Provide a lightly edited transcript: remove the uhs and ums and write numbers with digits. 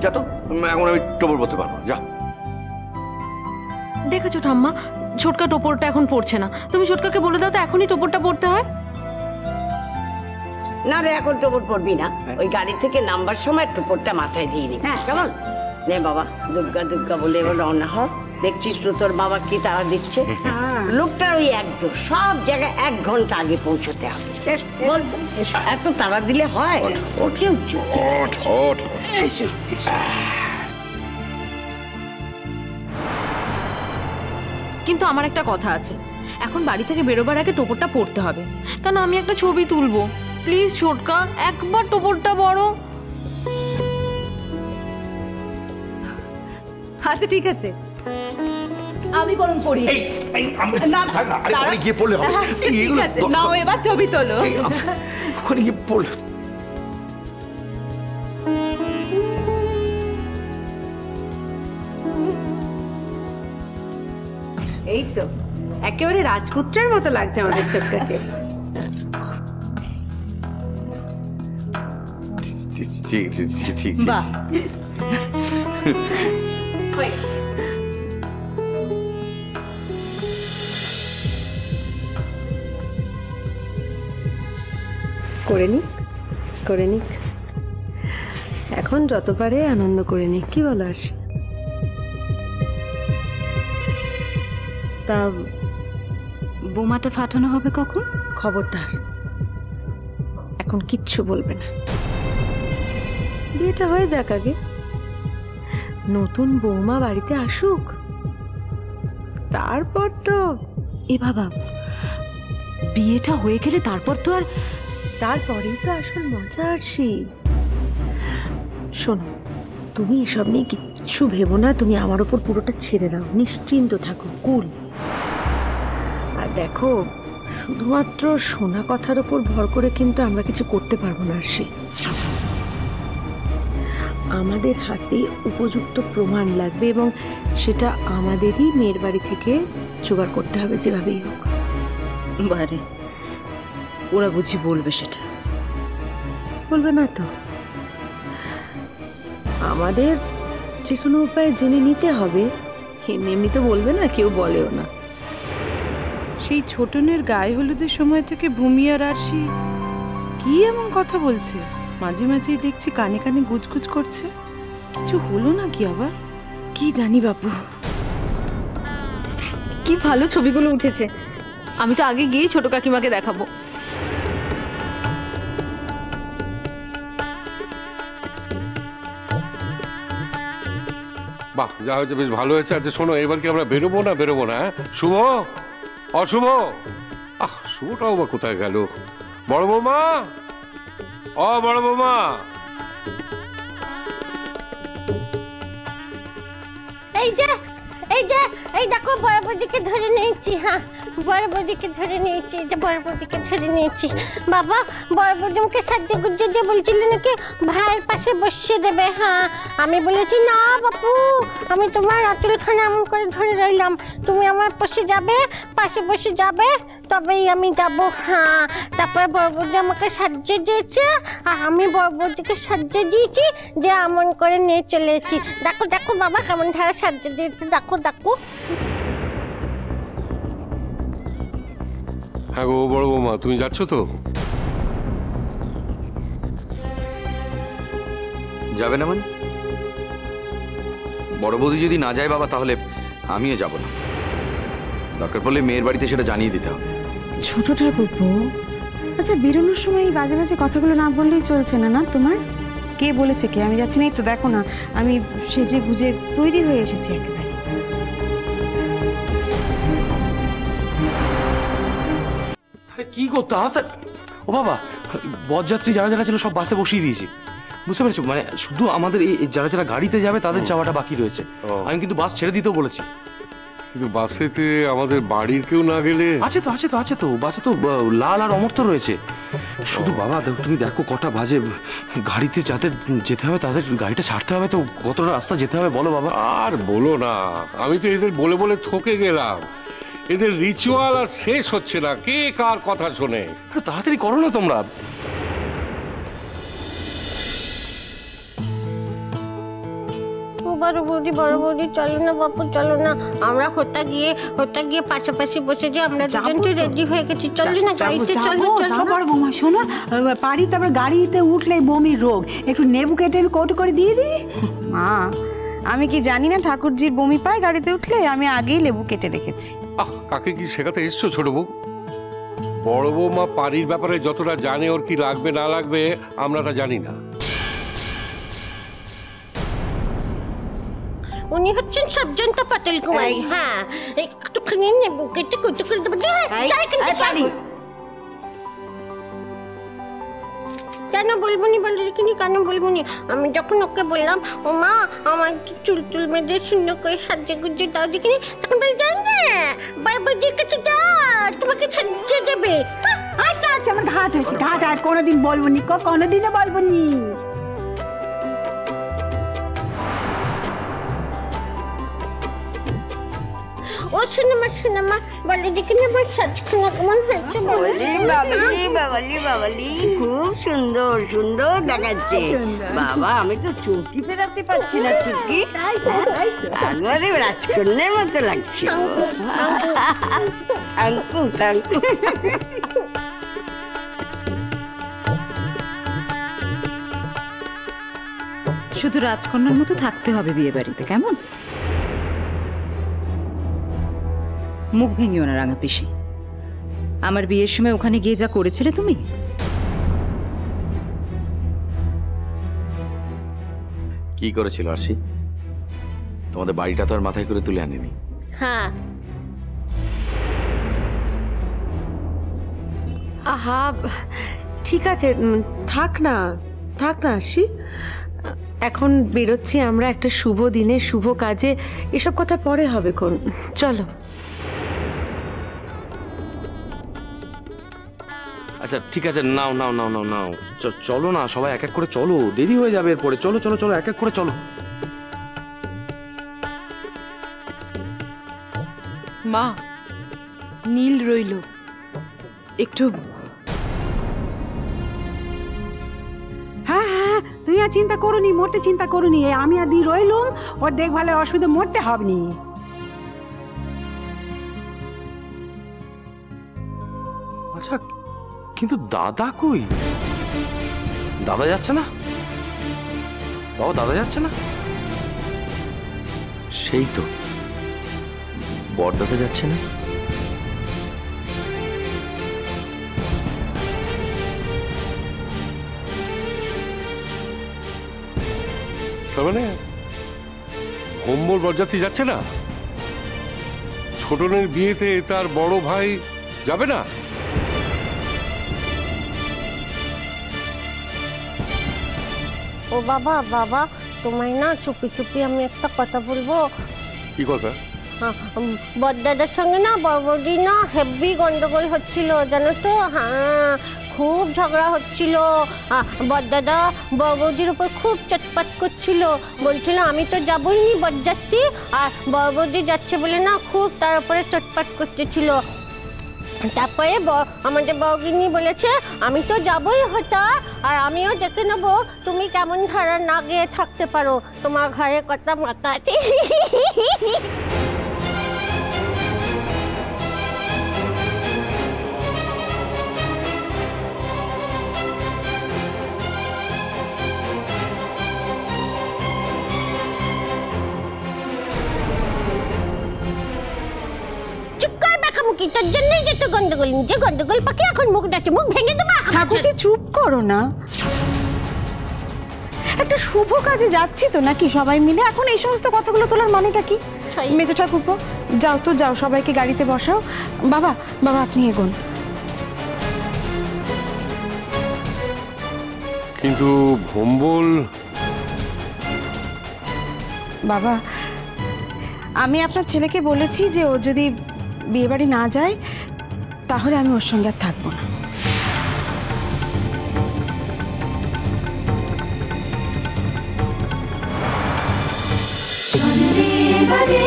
যা তো, এখন আমি টোপর পরতে পারবো, যা। দেখেছো ঠাম্মা, ছোটকা টোপরটা এখন পড়ছে না। তুমি ছোটকাকে বলে দাও তো এখনই টোপরটা পড়তে হয়। না রে, এখন টোপর পড়বি না, ওই গাড়ি থেকে নামবার সময় টোপরটা মাথায় দিয়ে নি। হ্যাঁ কেমন? নে বাবা, দুর্গা দুর্গা বলে এবার রওনা হ। দেখছিস তো তোর বাবা কি তারা দিচ্ছে। লোকটার ওই একদম সব জায়গায় 1 ঘন্টা আগে পৌঁছতে হবে। বলছো এত তাড়া দিলে হয়? কিন্তু আমার একটা কথা আছে, এখন বাড়ি থেকে বেরোবার আগে টোপরটা পড়তে হবে, কেন আমি একটা ছবি তুলবো। প্লিজ ছোটকা, একবার টোপরটা পড়ো। আচ্ছা ঠিক আছে, আমি বরং পড়ি। গিয়ে পড়লে হবে। ঠিক আছে, নাও এবার ছবি তোলো। ওখানে গিয়ে পড়লে এই তো একেবারে রাজপুত্রের মতো লাগছে আমাদের ছোটকাকে। ঠিক ঠিক ঠিক। বাহ, করে নিক করে নিক, এখন যত পারে আনন্দ করে নিক, কি বলো আরশি? তা বোমাটা ফাটানো হবে কখন? খবরদার এখন কিচ্ছু বলবে না, বিয়েটা হয়ে যাক আগে, নতুন বৌমা বাড়িতে আসুক, তারপর তো। এ বাবা, বিয়েটা হয়ে গেলে তারপর তো আর, তারপরেই তো আসল মজা। আরশি শোনো, তুমি এসব নিয়ে কিচ্ছু ভেবো না, তুমি আমার ওপর পুরোটা ছেড়ে দাও, নিশ্চিন্ত থাকো, কুল। আর দেখো, শুধুমাত্র শোনা কথার ওপর ভর করে কিন্তু আমরা কিছু করতে পারবো না আরশি। আমাদের হাতে উপযুক্ত প্রমাণ লাগবে এবং সেটা আমাদেরই মেয়ের বাড়ি থেকে জোগাড় করতে হবে যেভাবেই হোক। বারে ওরা বুঝি বলবে? সেটা বলবে না তো, আমাদের যে কোনো উপায়ে জেনে নিতে হবে, এমনি এমনি তো বলবে না, কেউ বলেও না। সেই ছোটনের গায়ে হলুদের সময় থেকে ভূমি আর আরশি কি এমন কথা বলছে? মাঝে মাঝেই দেখছি কানে কানে গুজগুজ করছে। কিছু হলো না কি আবার? কি জানি বাপু। কি ভালো ছবিগুলো উঠেছে, আমি তো আগে গিয়ে ছোট কাকিমাকে দেখাবো। বাহ, যা হয়েছে বেশ ভালো হয়েছে। আচ্ছা শোনো, এবার কি আমরা বেরোবো না? বেরোবো না? শুভ, অশুভ, শুভটাও বা কোথায় গেল? বড় বৌমা, বড় বৌমা। এই দেখো, বড় বৌদিকে ধরে নিয়েছি। হ্যাঁ, বড় বৌদিকে ধরে নিয়েছি, বড় বৌদিকে ধরে নিয়েছি। বাবা, বড় বৌদিকে সাজ্জে গুজ্জে দিয়ে বলছিল নাকি ভাইয়ের পাশে বসিয়ে দেবে। হ্যাঁ, আমি বলেছি না বাপু, আমি তোমার আঁচলখানা এমন করে ধরে রইলাম, তুমি আমার পাশে বসে যাবে, তবেই আমি যাব। হ্যাঁ, তারপরে বড় বৌদি আমাকে সাজ্জে দিয়েছে, আর আমি বড় বৌদিকে সাজ্জে দিয়েছি, যে এমন করে নিয়ে চলে এসেছি। দেখো দেখো বাবা, কেমন ধারা সাজ্জে দিয়েছে, দেখো দেখো। হ্যাঁ গো বড় বৌমা, তুমি যাচ্ছ তো? যাবে না মানে? বড় বৌদি যদি না যায় বাবা, তাহলে আমিও যাব না। দরকার পড়লে মেয়ের বাড়িতে সেটা জানিয়ে দিতে হবে। ছোট ঠাকুরপো, আচ্ছা বেরোনোর সময় এই বাজে বাজে কথাগুলো না বললেই চলছে না? না তোমার কে বলেছে কে আমি যাচ্ছি না? এই তো দেখো না, আমি সেজে গুজে তৈরি হয়ে এসেছি একেবারে। কি গো তাড়াতাড়ি! ও বাবা, বরযাত্রী যারা যারা ছিল সব বাসে বসিয়ে দিয়েছি, বুঝতে পেরেছো? মানে শুধু আমাদের এই যারা যারা গাড়িতে যাবে তাদের যাওয়াটা বাকি রয়েছে। আমি কিন্তু বাস ছেড়ে দিতেও বলেছি। কিন্তু বাসেতে আমাদের বাড়ির কেউ না গেলে? আছে তো বাসে তো লাল আর অমর্ত্য রয়েছে। শুধু বাবা তুমি দেখো কটা বাজে, গাড়িতে যাদের যেতে হবে তাদের গাড়িটা ছাড়তে হবে তো, কতটা রাস্তা যেতে হবে বলো বাবা। আর বলো না, আমি তো এদের বলে বলে থকে গেলাম। এদের রিচুয়াল আর শেষ হচ্ছে না, কে কার কথা শোনে। তাড়াতাড়ি করো না তোমরা। বড় বৌদি চলো না বাপু, চলো না। আমরা হোতা গিয়ে পাশাপাশি বসে যে আমরা দুজন তো রেডি হয়ে গেছি, চলো না গাড়িতে, চলো চলো। বড় বৌমা শোনো, পারি তারপর গাড়িতে উঠলে বমির রোগ, একটু লেবু কেটে কৌটো করে দিয়ে দিই। মা, আমি কি জানি না ঠাকুরজির বমি পায় গাড়িতে উঠলে? আমি আগেই লেবু কেটে রেখেছি। কাকে কি শেখাতে এসছো ছোট বউ? বড় বৌমা পানির ব্যাপারে যতটা জানে, ওর কি লাগবে না লাগবে আমরা তা জানি না। উনি হচ্ছেন সবজনতা পাতিল কুমারী। হ্যাঁ, একটুখানি নেবু কেটে কৌটো করে দেবো। কেন বলবো নি বলে দেখিনি, কেন বলবো নি? আমি যখন ওকে বললাম ও মা আমার চুল টুল মেয়েদের সুন্দর করে সাজিয়ে গুজিয়ে দাও দেখিনি, তখন বলে যাই না বড়বৌদির কাছে যা, তোমাকে সাজিয়ে দেবে। আচ্ছা আচ্ছা, আমার ঘাট হয়েছে, ঘাট আর কোনোদিন বলবো নি, কোনোদিনও বলবো নি। ও শোনামা বলে দেখি না আমার সাজখানা কেমন হয়েছে? বাবালি খুব সুন্দর সুন্দর দেখাচ্ছে বাবা। আমি তো চুমকি ফেরাতে পারছি না, চুমকি একবারে রাজকন্যার মতো লাগছে। আঙ্কু আঙ্কু শুধু রাজকন্যার মতো থাকতে হবে বিয়ে বাড়িতে, কেমন? মুখ ভেঙিও না রাঙা পিসি। আমার বিয়ের সময় ওখানে গিয়ে যা করেছিলে তুমি, কি করেছিল আরশি? তোমাদের বাড়িটা তো আর মাথায় করে তুলে আনিনি। হ্যাঁ, আহা ঠিক আছে, থাক না আরশি। এখন বেরোচ্ছি আমরা একটা শুভ দিনে, শুভ কাজে, এসব কথা পরে হবে কোন। চলো। আচ্ছা ঠিক আছে, নাও নাও নাও নাও নাও, চলো না সবাই এক এক করে চলো, দেরি হয়ে যাবে এরপরে। চলো চলো চলো, এক এক করে চলো। মা, নীল রইল একটু। হ্যাঁ হ্যাঁ, তুমি আর চিন্তা করোনি, মোটে চিন্তা করোনি। আমি আর দি রইলুম, ওর দেখভালের অসুবিধা মোটে হবে নি। আচ্ছা কিন্তু দাদা কই? দাদা যাচ্ছে না? বাবা দাদা যাচ্ছে না? সেই তো, বড়দাদা যাচ্ছে না? তার মানে কম্বল বরযাত্রী যাচ্ছে না? ছোটনের বিয়েতে তার বড় ভাই যাবে না? ও বাবা তোমায় না চুপি চুপি আমি একটা কথা বলবো। কি কথা? বড়দাদার সঙ্গে না বড়বৌদি না হেভি গন্ডগোল হচ্ছিল, জানো তো? হ্যাঁ, খুব ঝগড়া হচ্ছিল। বড়দাদা বড়বৌদির উপর খুব চটপট করছিল, বলছিল আমি তো যাবই নি বরযাত্রী, আর বড়বৌদি যাচ্ছে বলে না খুব তার উপরে চটপট করতেছিল। তারপরে আমাদের বউগিন্নি বলেছে আমি তো যাবই হতা, আর আমিও দেখে নেবো তুমি কেমন ধারা না গিয়ে থাকতে পারো, তোমার ঘরের কথা মাথাতে। তোর জন্যই যে তো গন্ডগোল, নিজে গন্ডগোল পাকে এখন মুখ ডাচ্ছে, মুখ ভেঙে দেবো। ঠাকুরজি চুপ করো না, একটা শুভ কাজে যাচ্ছি তো নাকি সবাই মিলে, এখন এই সমস্ত কথাগুলো তোলার মানেটা কি? মেজো ঠাকুরপো যাও তো, যাও সবাইকে গাড়িতে বসাও। বাবা আপনি এগোন। কিন্তু ভম্বল বাবা, আমি আপনার ছেলেকে বলেছি যে ও যদি বিয়ে বাড়ি না যায় তাহলে আমি ওর সঙ্গে আর থাকবো না। বাজে